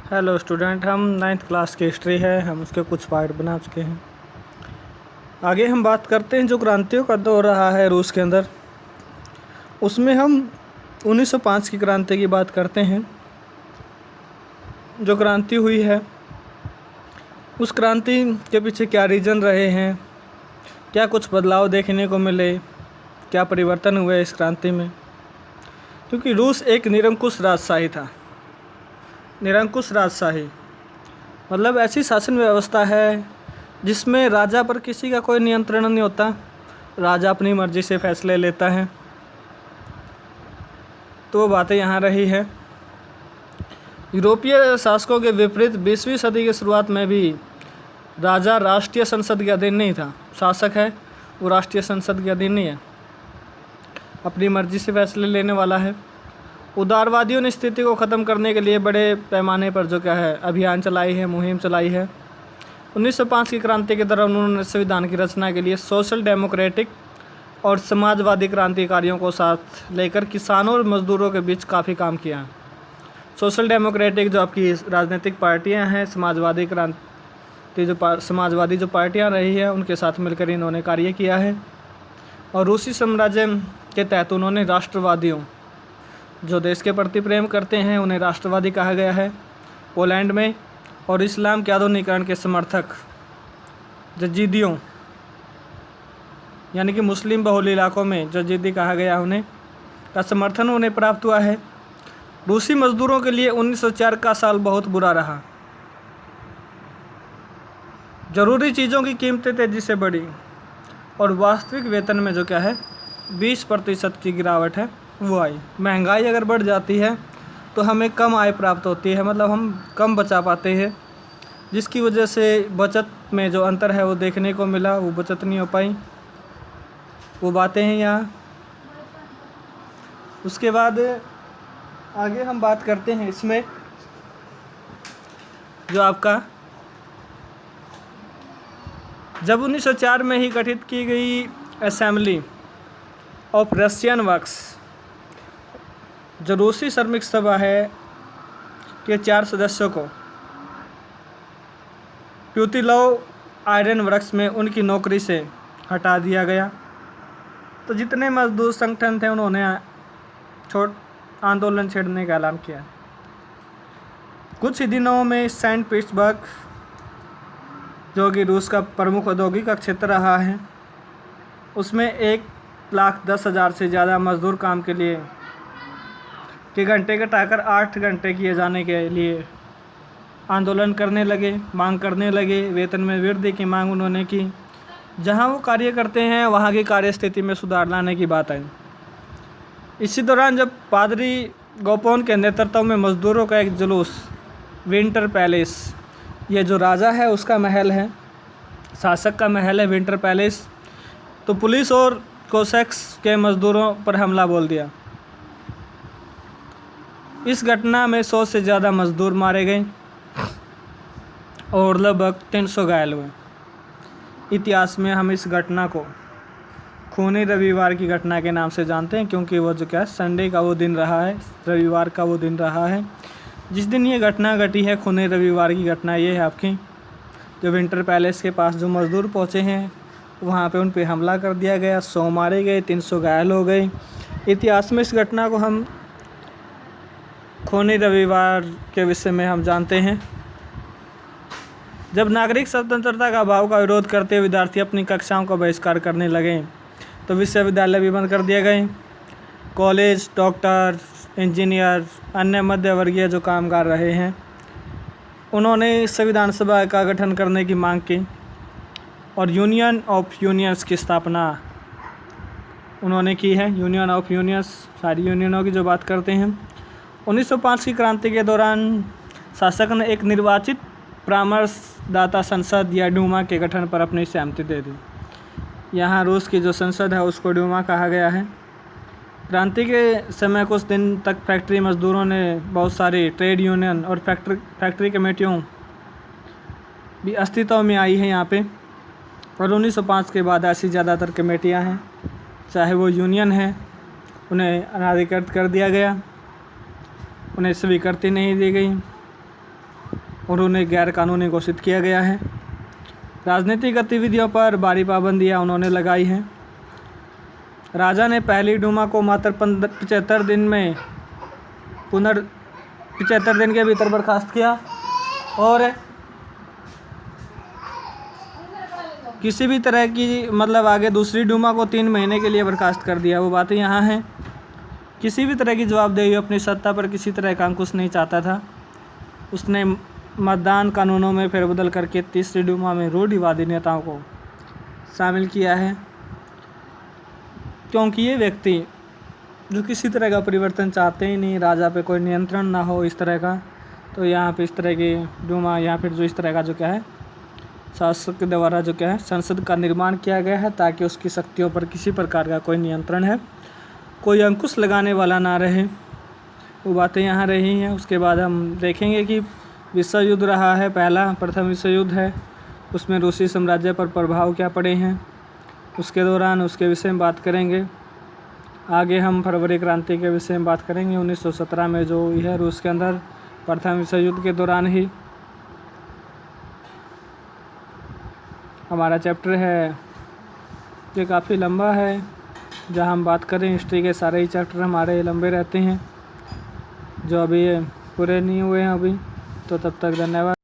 Hello student, हम 9th class की history है, हम उसके कुछ पार्ट बना चुके हैं। आगे हम बात करते हैं जो क्रांतियों का दौर रहा है रूस के अंदर, उसमें हम 1905 की क्रांति की बात करते हैं। जो क्रांति हुई है उस क्रांति के पीछे क्या रीज़न रहे हैं, क्या कुछ बदलाव देखने को मिले, क्या परिवर्तन हुए इस क्रांति में। क्योंकि रूस एक निरंकुश राजशाही था। निरंकुश राजशाही मतलब ऐसी शासन व्यवस्था है जिसमें राजा पर किसी का कोई नियंत्रण नहीं होता। राजा अपनी मर्जी से फैसले लेता है। तो वो बातें यहाँ रही है। यूरोपीय शासकों के विपरीत 20वीं सदी की शुरुआत में भी राजा राष्ट्रीय संसद के अधीन नहीं था। शासक है वो राष्ट्रीय संसद के अधीन नहीं है, अपनी मर्जी से फैसले लेने वाला है। उदारवादियों ने स्थिति को ख़त्म करने के लिए बड़े पैमाने पर जो क्या है अभियान चलाई है, मुहिम चलाई है। 1905 की क्रांति के दौरान उन्होंने संविधान की रचना के लिए सोशल डेमोक्रेटिक और समाजवादी क्रांतिकारियों को साथ लेकर किसानों और मजदूरों के बीच काफ़ी काम किया। सोशल डेमोक्रेटिक जो आपकी राजनीतिक पार्टियां हैं, समाजवादी जो पार्टियां रही है उनके साथ मिलकर इन्होंने कार्य किया है। और रूसी साम्राज्य के तहत उन्होंने राष्ट्रवादियों जो देश के प्रति प्रेम करते हैं उन्हें राष्ट्रवादी कहा गया है पोलैंड में। और इस्लाम के आधुनिकीकरण के समर्थक जजीदियों यानी कि मुस्लिम बहुल इलाकों में जजीदी कहा गया उन्हें का समर्थन उन्हें प्राप्त हुआ है। रूसी मजदूरों के लिए 1904 का साल बहुत बुरा रहा। ज़रूरी चीज़ों की कीमतें तेज़ी से बढ़ी और वास्तविक वेतन में जो क्या है 20% की गिरावट है वो आई। महंगाई अगर बढ़ जाती है तो हमें कम आय प्राप्त होती है, मतलब हम कम बचा पाते हैं, जिसकी वजह से बचत में जो अंतर है वो देखने को मिला, वो बचत नहीं हो पाई। वो बातें हैं यहाँ। उसके बाद आगे हम बात करते हैं इसमें जो आपका जब 1904 में ही गठित की गई असेंबली ऑफ रशियन वर्क्स जो रूसी श्रमिक सभा है के 4 सदस्यों को प्यूतिलोव आयरन वर्क्स में उनकी नौकरी से हटा दिया गया। तो जितने मजदूर संगठन थे उन्होंने आंदोलन छेड़ने का ऐलान किया। कुछ ही दिनों में सेंट पीटर्सबर्ग जो कि रूस का प्रमुख औद्योगिक क्षेत्र रहा है उसमें 1,10,000 से ज़्यादा मजदूर काम के लिए के घंटे घटाकर 8 घंटे किए जाने के लिए आंदोलन करने लगे, मांग करने लगे। वेतन में वृद्धि की मांग उन्होंने की। जहां वो कार्य करते हैं वहां की कार्य स्थिति में सुधार लाने की बात आई। इसी दौरान जब पादरी गोपोन के नेतृत्व में मजदूरों का एक जुलूस विंटर पैलेस, ये जो राजा है उसका महल है, शासक का महल है विंटर पैलेस, तो पुलिस और कोसैक्स के मजदूरों पर हमला बोल दिया। इस घटना में 100 से ज़्यादा मजदूर मारे गए और लगभग 300 घायल हुए। इतिहास में हम इस घटना को खूनी रविवार की घटना के नाम से जानते हैं, क्योंकि वो जो क्या है संडे का वो दिन रहा है, रविवार का वो दिन रहा है जिस दिन ये घटना घटी है। खूनी रविवार की घटना ये है आपकी, जो विंटर पैलेस के पास जो मजदूर पहुँचे हैं वहाँ पे उन पे हमला कर दिया गया, 100 मारे गए, 300 घायल हो गए। इतिहास में इस घटना को हम खूनी रविवार के विषय में हम जानते हैं। जब नागरिक स्वतंत्रता का अभाव का विरोध करते विद्यार्थी अपनी कक्षाओं का बहिष्कार करने लगे तो विश्वविद्यालय भी बंद कर दिए गए। कॉलेज, डॉक्टर, इंजीनियर, अन्य मध्यवर्गीय जो कामगार रहे हैं उन्होंने संविधान सभा का गठन करने की मांग की और यूनियन ऑफ यूनियंस की स्थापना उन्होंने की है। यूनियन ऑफ यूनियंस, सारी यूनियनों की जो बात करते हैं। 1905 की क्रांति के दौरान शासक ने एक निर्वाचित परामर्शदाता संसद या डूमा के गठन पर अपनी सहमति दे दी। यहाँ रूस की जो संसद है उसको डूमा कहा गया है। क्रांति के समय कुछ दिन तक फैक्ट्री मजदूरों ने बहुत सारी ट्रेड यूनियन और फैक्ट्री कमेटियों भी अस्तित्व में आई है यहाँ पे। और 1905 के बाद ऐसी ज़्यादातर कमेटियाँ हैं, चाहे वो यूनियन है, उन्हें अनाधिकृत कर दिया गया, उन्हें स्वीकृति नहीं दी गई। और उन्हें गैर कानूनी घोषित किया गया है। राजनीतिक गतिविधियों पर भारी पाबंदियां उन्होंने लगाई हैं। राजा ने पहली डूमा को मात्र 75 दिन में 75 दिन के भीतर बर्खास्त किया और किसी भी तरह की मतलब आगे दूसरी डूमा को 3 महीने के लिए बर्खास्त कर दिया। वो बातें यहाँ हैं। किसी भी तरह की जवाबदेही अपनी सत्ता पर किसी तरह का अंकुश नहीं चाहता था। उसने मतदान कानूनों में फेरबदल करके तीसरी डूमा में रूढ़िवादी नेताओं को शामिल किया है, क्योंकि ये व्यक्ति जो किसी तरह का परिवर्तन चाहते ही नहीं, राजा पे कोई नियंत्रण ना हो इस तरह का, तो यहाँ पे इस तरह की डूमा या फिर जो इस तरह का जो क्या है शासक के द्वारा जो क्या है संसद का निर्माण किया गया है, ताकि उसकी शक्तियों पर किसी प्रकार का कोई नियंत्रण है, कोई अंकुश लगाने वाला ना रहे। वो बातें यहाँ रही हैं। उसके बाद हम देखेंगे कि विश्व युद्ध रहा है, प्रथम विश्व युद्ध है, उसमें रूसी साम्राज्य पर प्रभाव क्या पड़े हैं, उसके दौरान उसके विषय में बात करेंगे। आगे हम फरवरी क्रांति के विषय में बात करेंगे 1917 में जो हुई है रूस के अंदर प्रथम विश्व युद्ध के दौरान ही। हमारा चैप्टर है ये काफ़ी लंबा है, जहाँ हम बात करें हिस्ट्री के सारे ही चैप्टर हमारे लंबे रहते हैं जो अभी पूरे नहीं हुए हैं अभी। तो तब तक धन्यवाद।